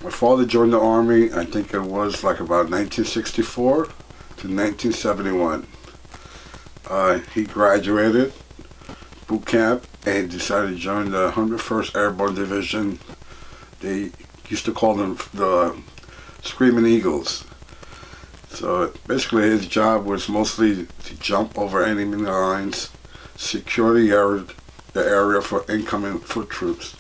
My father joined the Army, I think it was like about 1964 to 1971. He graduated boot camp and decided to join the 101st Airborne Division. They used to call them the Screaming Eagles. So basically his job was mostly to jump over enemy lines, secure the area for incoming foot troops.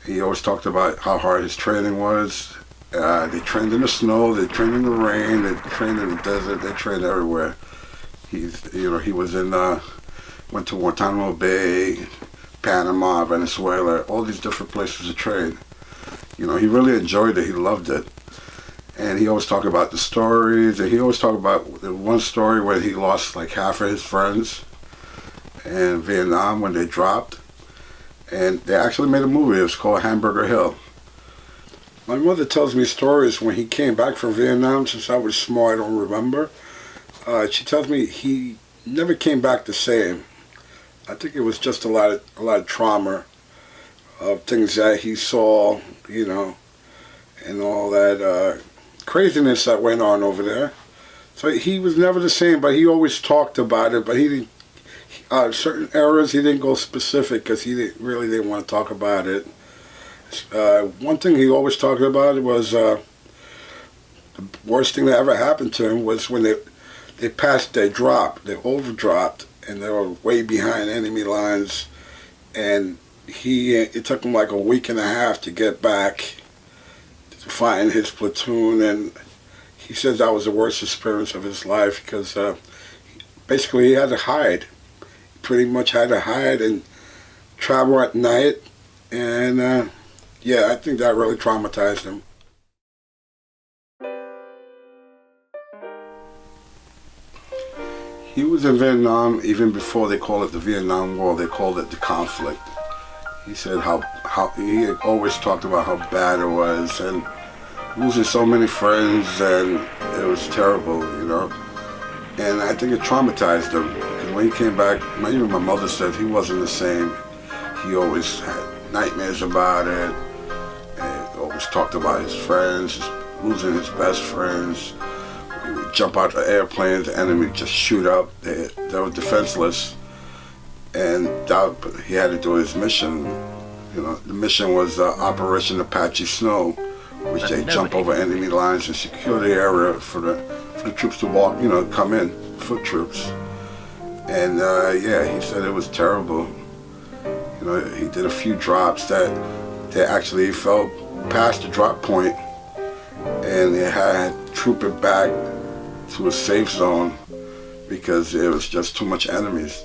He always talked about how hard his training was. They trained in the snow, they trained in the rain, they trained in the desert, they trained everywhere. He was went to Guantanamo Bay, Panama, Venezuela, all these different places to train. He really enjoyed it, he loved it. And he always talked about the stories, and he always talked about the one story where he lost like half of his friends in Vietnam when they dropped. And they actually made a movie. It was called Hamburger Hill. My mother tells me stories when he came back from Vietnam. Since I was small, I don't remember. She tells me he never came back the same. I think it was just a lot of trauma of things that he saw, and all that craziness that went on over there. So he was never the same. But he always talked about it. But he didn't. Certain eras he didn't go specific because he didn't want to talk about it. One thing he always talked about was the worst thing that ever happened to him was when they passed their drop, they overdropped, and they were way behind enemy lines, and it took him like a week and a half to get back to find his platoon, and he says that was the worst experience of his life because basically he had to hide. Pretty much had to hide and travel at night, and I think that really traumatized him. He was in Vietnam even before they called it the Vietnam War. They called it the conflict. He said how he always talked about how bad it was and losing so many friends, and it was terrible, And I think it traumatized him. When he came back, even my mother said he wasn't the same. He always had nightmares about it, and always talked about his friends, losing his best friends. He would jump out of airplanes, the enemy would just shoot up. They were defenseless, and he had to do his mission. The mission was Operation Apache Snow, which they jump over enemy lines and secure the area for the troops to walk, come in, foot troops. And he said it was terrible. He did a few drops that they actually fell past the drop point, and they had to troop it back to a safe zone because it was just too much enemies.